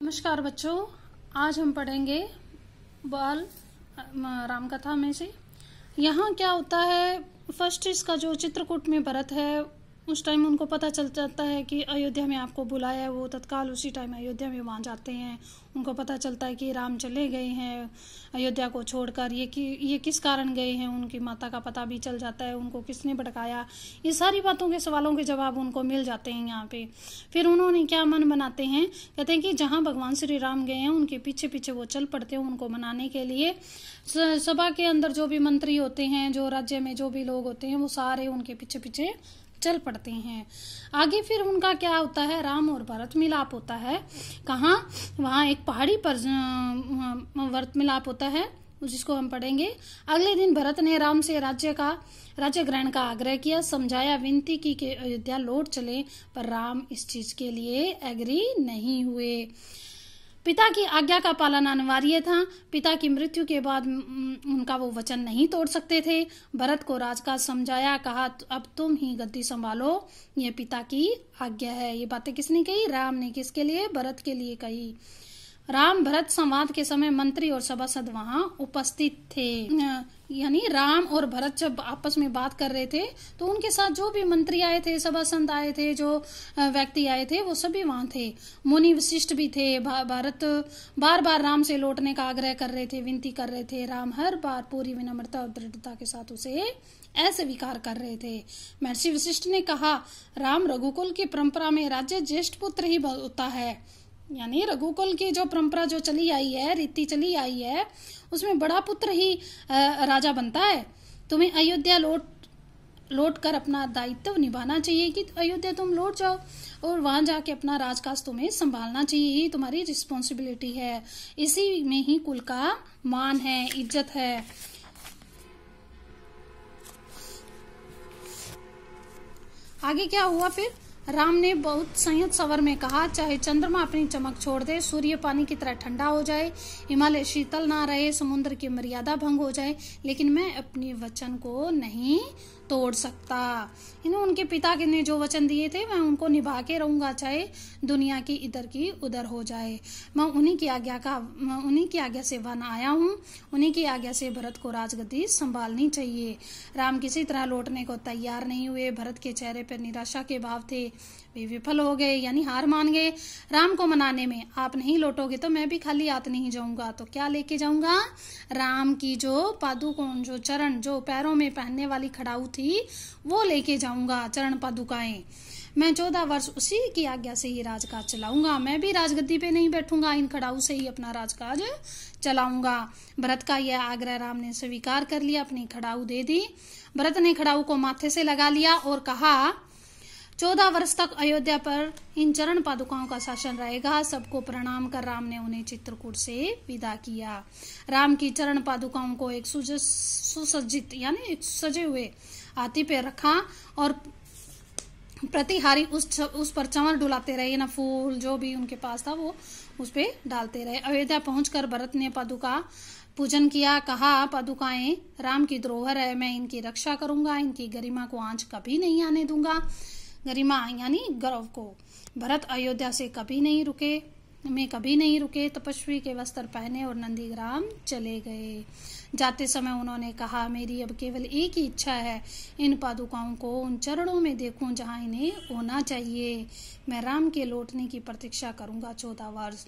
नमस्कार बच्चों, आज हम पढ़ेंगे बाल राम कथा में से। यहाँ क्या होता है, फर्स्ट इसका जो चित्रकूट में भरत है उस टाइम उनको पता चल जाता है कि अयोध्या में आपको बुलाया है। वो तत्काल उसी टाइम अयोध्या में वहाँ जाते हैं। उनको पता चलता है कि राम चले गए हैं अयोध्या को छोड़कर। ये किस कारण गए हैं, उनकी माता का पता भी चल जाता है, उनको किसने भटकाया। ये सारी बातों के सवालों के जवाब उनको मिल जाते हैं यहाँ पे। फिर उन्होंने क्या मन बनाते हैं, कहते हैं कि जहाँ भगवान श्री राम गए हैं उनके पीछे पीछे वो चल पड़ते हैं उनको मनाने के लिए। सभा के अंदर जो भी मंत्री होते हैं, जो राज्य में जो भी लोग होते हैं, वो सारे उनके पीछे पीछे चल पड़ते हैं। आगे फिर उनका क्या होता है, राम और भरत मिलाप होता है। कहाँ? वहाँ एक पहाड़ी पर भरत मिलाप होता है, जिसको हम पढ़ेंगे। अगले दिन भरत ने राम से राज्य ग्रहण का आग्रह किया, समझाया, विनती की कि अयोध्या लौट चले, पर राम इस चीज के लिए एग्री नहीं हुए। पिता की आज्ञा का पालन अनिवार्य था। पिता की मृत्यु के बाद उनका वो वचन नहीं तोड़ सकते थे। भरत को राजकाज समझाया, कहा अब तुम ही गद्दी संभालो, ये पिता की आज्ञा है। ये बातें किसने कही? राम ने। किसके लिए? भरत के लिए कही। राम भरत संवाद के समय मंत्री और सभासद वहां उपस्थित थे। यानी राम और भरत जब आपस में बात कर रहे थे तो उनके साथ जो भी मंत्री आए थे, सभासद आए थे, जो व्यक्ति आए थे, वो सभी वहां थे। मुनि वशिष्ठ भी थे। भरत बार बार राम से लौटने का आग्रह कर रहे थे, विनती कर रहे थे। राम हर बार पूरी विनम्रता और दृढ़ता के साथ उसे अस्वीकार कर रहे थे। महर्षि वशिष्ठ ने कहा, राम रघुकुल की परंपरा में राज्य ज्येष्ठ पुत्र ही होता है। यानी रघुकुल की जो परंपरा जो चली आई है, रीति चली आई है, उसमें बड़ा पुत्र ही राजा बनता है। तुम्हें अयोध्या लौट कर अपना दायित्व निभाना चाहिए कि अयोध्या तुम लौट जाओ और वहां जाके अपना राजकाज तुम्हें संभालना चाहिए। ही तुम्हारी रिस्पॉन्सिबिलिटी है। इसी में ही कुल का मान है, इज्जत है। आगे क्या हुआ फिर? राम ने बहुत संयत स्वर में कहा, चाहे चंद्रमा अपनी चमक छोड़ दे, सूर्य पानी की तरह ठंडा हो जाए, हिमालय शीतल ना रहे, समुद्र की मर्यादा भंग हो जाए, लेकिन मैं अपने वचन को नहीं तोड़ सकता। उनके पिता ने जो वचन दिए थे मैं उनको निभा के रहूंगा, चाहे दुनिया की इधर की उधर हो जाए। मैं उन्हीं की आज्ञा से वन आया हूँ। उन्हीं की आज्ञा से भरत को राजगद्दी संभालनी चाहिए। राम किसी तरह लौटने को तैयार नहीं हुए। भरत के चेहरे पर निराशा के भाव थे। वे विफल हो गए, यानी हार मान गए राम को मनाने में। आप नहीं लौटोगे तो मैं भी खाली हाथ नहीं जाऊंगा। तो क्या लेके जाऊंगा? राम की जो पादुकों, जो चरण, जो पैरों में पहनने वाली खड़ाऊ थी, वो लेके जाऊंगा, चरण पादुकाएं। मैं 14 वर्ष उसी की आज्ञा से ही राजकाज चलाऊंगा। मैं भी राजगद्दी पे नहीं बैठूंगा, इन खड़ाऊ से ही अपना राजकाज चलाऊंगा। भरत का यह आग्रह राम ने स्वीकार कर लिया, अपनी खड़ाऊ दे दी। भरत ने खड़ाऊ को माथे से लगा लिया और कहा, 14 वर्ष तक अयोध्या पर इन चरण पादुकाओं का शासन रहेगा। सबको प्रणाम कर राम ने उन्हें चित्रकूट से विदा किया। राम की चरण पादुकाओं को एक सुसज्जित यानी एक सजे हुए हाथी पे रखा और प्रतिहारी उस पर चंवर डुलाते रहे, ना फूल जो भी उनके पास था वो उस पे डालते रहे। अयोध्या पहुंचकर भरत ने पादुका पूजन किया। कहा, पादुकाएं राम की धरोहर है, मैं इनकी रक्षा करूंगा, इनकी गरिमा को आंच कभी नहीं आने दूंगा। गरिमा यानी गौरव को। भरत अयोध्या से कभी नहीं रुके। तपस्वी के वस्त्र पहने और नंदीग्राम चले गए। जाते समय उन्होंने कहा, मेरी अब केवल एक ही इच्छा है, इन पादुकाओं को उन चरणों में देखूं जहां इन्हें होना चाहिए। मैं राम के लौटने की प्रतीक्षा करूंगा 14 वर्ष।